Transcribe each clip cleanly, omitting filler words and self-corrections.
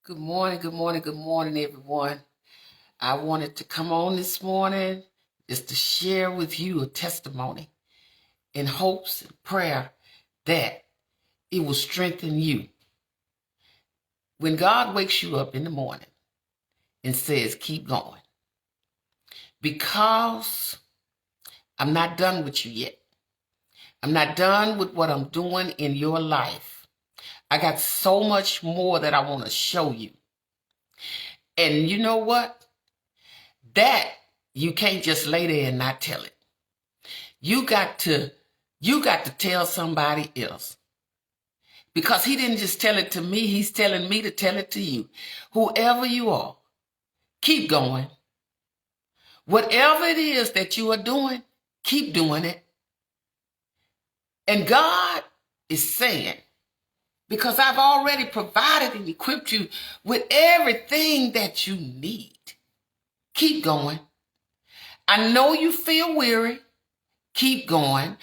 Good morning, good morning, good morning, everyone. I wanted to come on this morning just to share with you a testimony in hopes and prayer that it will strengthen you. When God wakes you up in the morning and says, keep going, because I'm not done with you yet. I'm not done with what I'm doing in your life. I got so much more that I want to show you. And you know what? That you can't just lay there and not tell it. You got to tell somebody else. Because he didn't just tell it to me, he's telling me to tell it to you. Whoever you are, keep going. Whatever it is that you are doing, keep doing it. And God is saying, because I've already provided and equipped you with everything that you need, keep going. I know you feel weary. Keep going.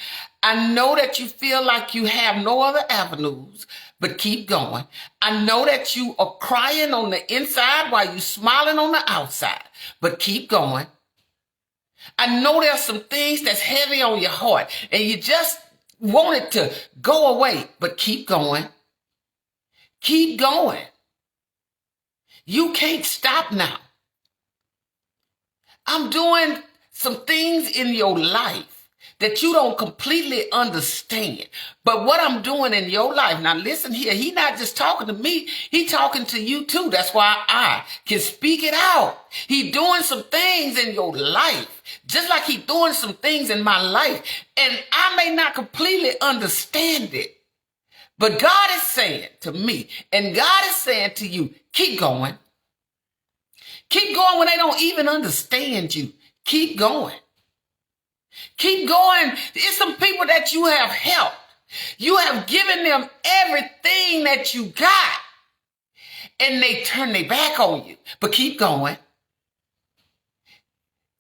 I know that you feel like you have no other avenues, but keep going. I know that you are crying on the inside while you're smiling on the outside, but keep going. I know there's some things that's heavy on your heart and you just want it to go away, but keep going. Keep going. You can't stop now. I'm doing some things in your life that you don't completely understand. But what I'm doing in your life, now listen here, he's not just talking to me, he's talking to you too. That's why I can speak it out. He's doing some things in your life, just like he's doing some things in my life. And I may not completely understand it, but God is saying to me, and God is saying to you, keep going. Keep going when they don't even understand you. Keep going. Keep going. There's some people that you have helped. You have given them everything that you got, and they turn their back on you. But keep going.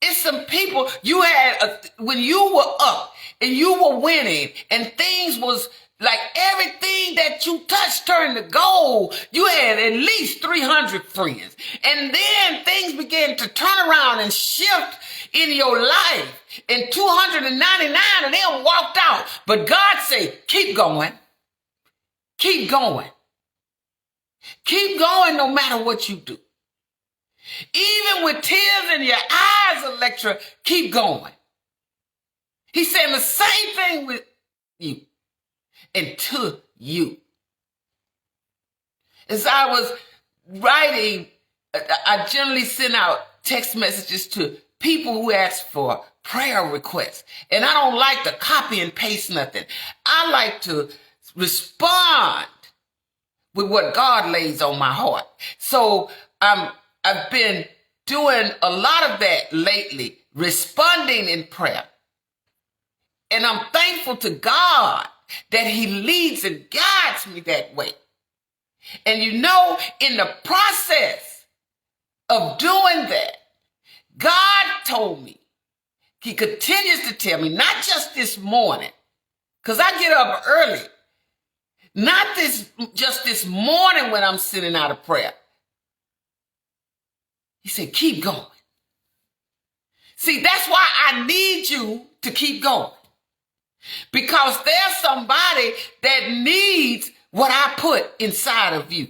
It's some people you had when you were up and you were winning and things was like everything that you touched turned to gold. You had at least 300 friends. And then things began to turn around and shift in your life. And 299 of them walked out. But God said, keep going. Keep going. Keep going no matter what you do. Even with tears in your eyes, Electra, keep going. He's saying the same thing with you and to you. As I was writing, I generally send out text messages to people who ask for prayer requests. And I don't like to copy and paste nothing. I like to respond with what God lays on my heart. So I've been doing a lot of that lately, responding in prayer. And I'm thankful to God that he leads and guides me that way. And you know, in the process of doing that, God told me, he continues to tell me, not just this morning, because I get up early, not just this morning when I'm sitting out of prayer. He said, keep going. See, that's why I need you to keep going. Because there's somebody that needs what I put inside of you.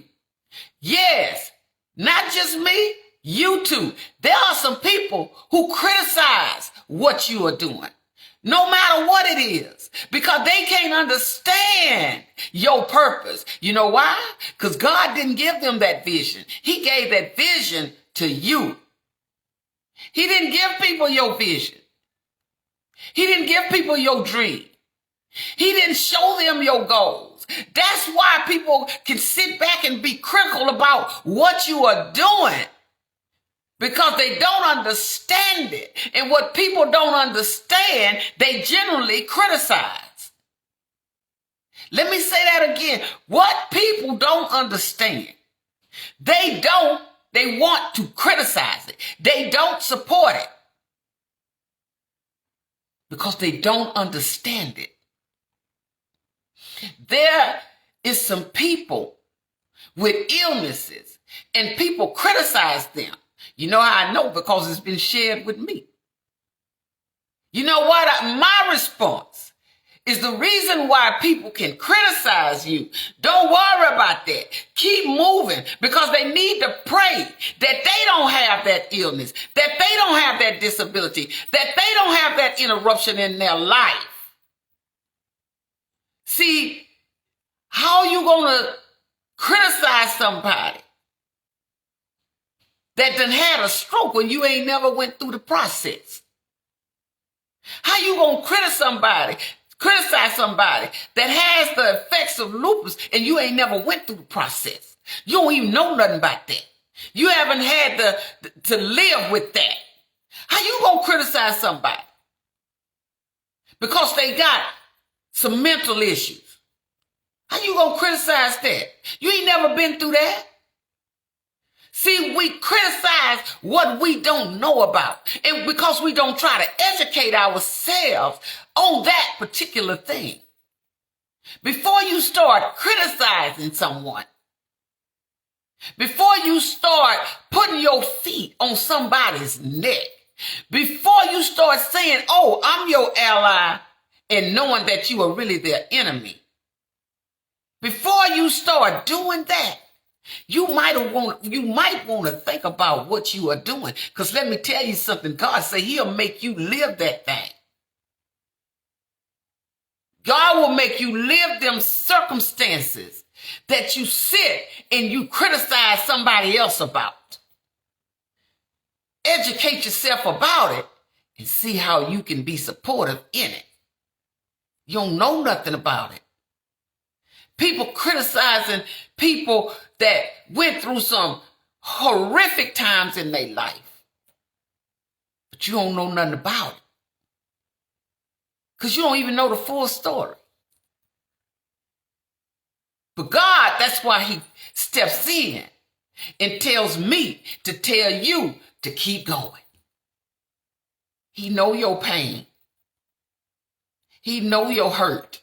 Yes, not just me, you too. There are some people who criticize what you are doing, no matter what it is, because they can't understand your purpose. You know why? Because God didn't give them that vision. He gave that vision to you. He didn't give people your vision. He didn't give people your dream. He didn't show them your goals. That's why people can sit back and be critical about what you are doing, because they don't understand it. And what people don't understand, they generally criticize. Let me say that again. What people don't understand, they want to criticize it. They don't support it because they don't understand it. There is some people with illnesses and people criticize them. You know how I know? Because it's been shared with me. You know what? My response is the reason why people can criticize you. Don't worry about that. Keep moving, because they need to pray that they don't have that illness, that they don't have that disability, that they don't have that interruption in their life. See, how you going to criticize somebody that done had a stroke when you ain't never went through the process? How you going to criticize somebody that has the effects of lupus and you ain't never went through the process? You don't even know nothing about that. You haven't had to live with that. How you going to criticize somebody because they got some mental issues? How you going to criticize that? You ain't never been through that. See, we criticize what we don't know about, and because we don't try to educate ourselves on that particular thing. Before you start criticizing someone, before you start putting your feet on somebody's neck, before you start saying, oh, I'm your ally, and knowing that you are really their enemy, before you start doing that, you might want to think about what you are doing. Because let me tell you something. God said he'll make you live that thing. God will make you live them circumstances that you sit and you criticize somebody else about. Educate yourself about it and see how you can be supportive in it. You don't know nothing about it. People criticizing people that went through some horrific times in their life. But you don't know nothing about it. Because you don't even know the full story. But God, that's why he steps in and tells me to tell you to keep going. He know your pain. He know your hurt.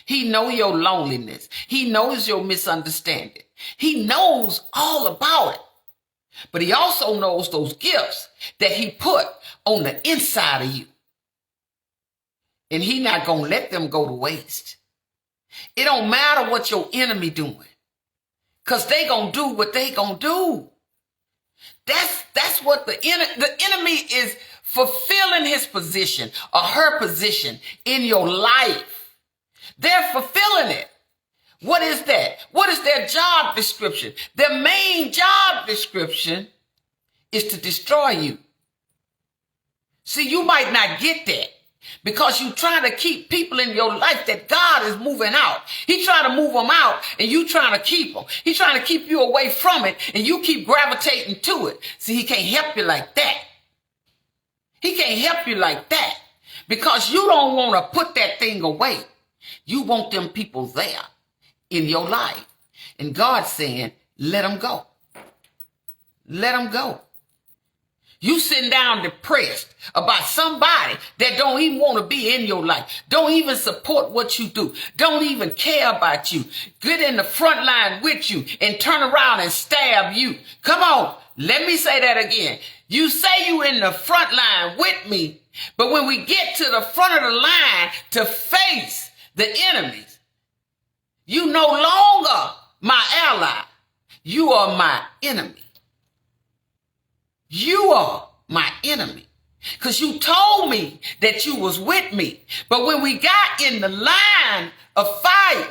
He knows your loneliness. He knows your misunderstanding. He knows all about it. But he also knows those gifts that he put on the inside of you. And he not going to let them go to waste. It don't matter what your enemy doing. Because they going to do what they going to do. That's what the enemy is, fulfilling his position or her position in your life. They're fulfilling it. What is that? What is their job description? Their main job description is to destroy you. See, you might not get that because you're trying to keep people in your life that God is moving out. He's trying to move them out and you trying to keep them. He's trying to keep you away from it and you keep gravitating to it. See, he can't help you like that. He can't help you like that because you don't want to put that thing away. You want them people there in your life. And God's saying, let them go. Let them go. You sitting down depressed about somebody that don't even want to be in your life. Don't even support what you do. Don't even care about you. Get in the front line with you and turn around and stab you. Come on. Let me say that again. You say you in the front line with me, but when we get to the front of the line to face the enemies, you no longer my ally. You are my enemy. You are my enemy. Because you told me that you was with me. But when we got in the line of fire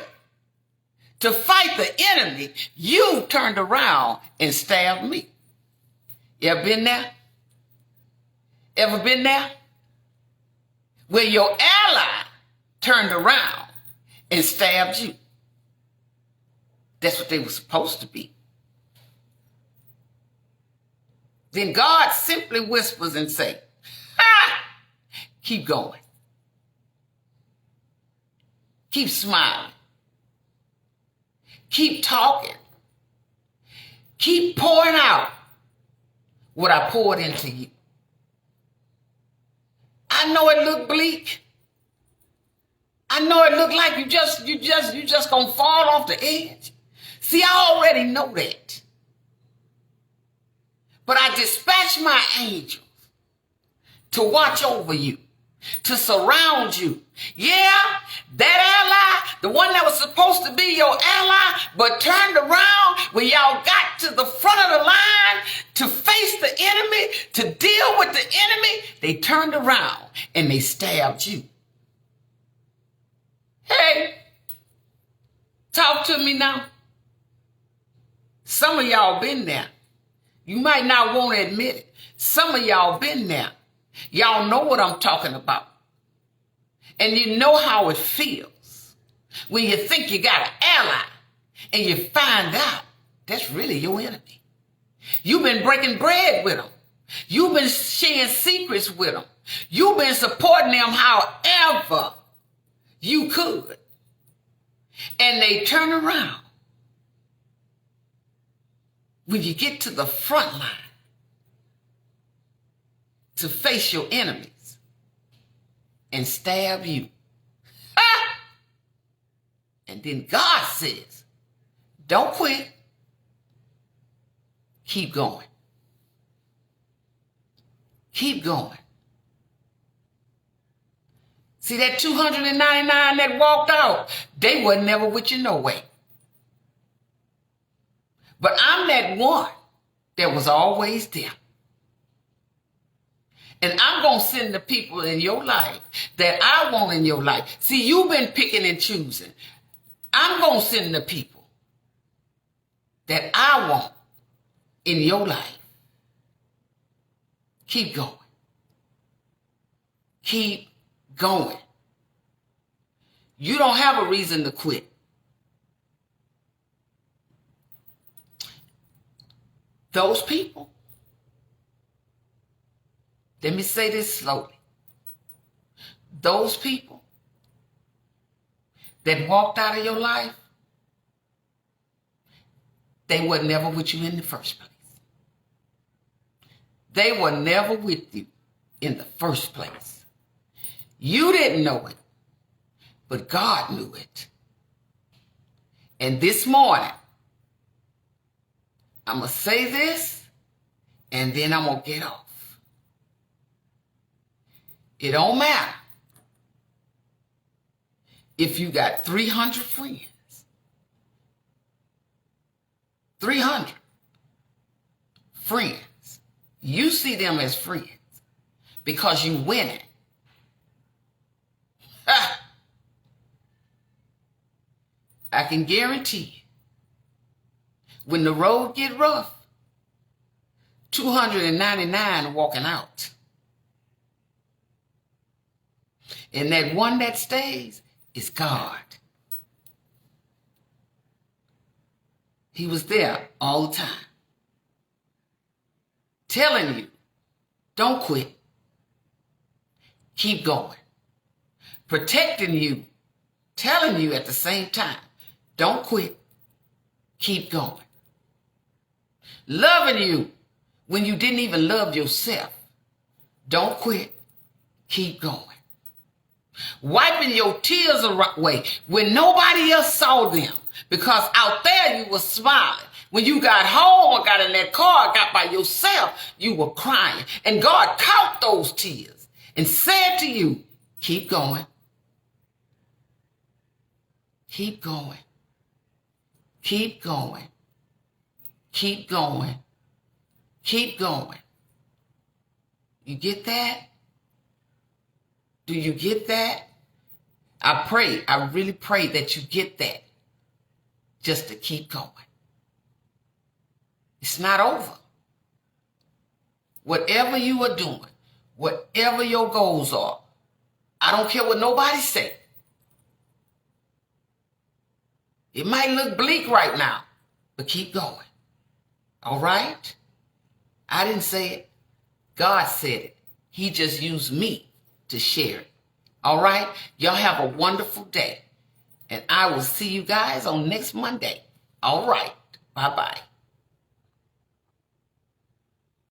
to fight the enemy, you turned around and stabbed me. You ever been there? Ever been there? Where your ally turned around and stabbed you. That's what they were supposed to be. Then God simply whispers and say, keep going. Keep smiling. Keep talking. Keep pouring out what I poured into you. I know it looked bleak. I know it looked like you just gonna fall off the edge. See, I already know that. But I dispatch my angels to watch over you, to surround you. Yeah, that ally, the one that was supposed to be your ally, but turned around when y'all got to the front of the line to face the enemy, to deal with the enemy, they turned around and they stabbed you. Hey, talk to me now. Some of y'all been there. You might not want to admit it. Some of y'all been there. Y'all know what I'm talking about. And you know how it feels when you think you got an ally and you find out that's really your enemy. You've been breaking bread with them. You've been sharing secrets with them. You've been supporting them however you could. And they turn around when you get to the front line to face your enemies and stab you. Ah! And then God says, don't quit. Keep going. Keep going. See that 299 that walked out, they were never with you no way. But I'm that one that was always there. And I'm going to send the people in your life that I want in your life. See, you've been picking and choosing. I'm going to send the people that I want in your life. Keep going. Keep going. You don't have a reason to quit. Those people, let me say this slowly. Those people that walked out of your life, they were never with you in the first place. They were never with you in the first place. You didn't know it, but God knew it. And this morning, I'm going to say this, and then I'm going to get off. It don't matter if you got 300 friends. 300 friends. You see them as friends because you winning. Ha! I can guarantee you, when the road get rough, 299 walking out. And that one that stays is God. He was there all the time. Telling you, don't quit. Keep going. Protecting you. Telling you at the same time, don't quit. Keep going. Loving you when you didn't even love yourself. Don't quit. Keep going. Wiping your tears away when nobody else saw them. Because out there you were smiling. When you got home or got in that car, got by yourself, you were crying. And God caught those tears and said to you, keep going. Keep going. Keep going. Keep going. Keep going. You get that? Do you get that? I really pray that you get that. Just to keep going. It's not over. Whatever you are doing, whatever your goals are, I don't care what nobody say. It might look bleak right now, but keep going. All right? I didn't say it. God said it. He just used me to share it. All right? Y'all have a wonderful day. And I will see you guys on next Monday. All right. Bye-bye.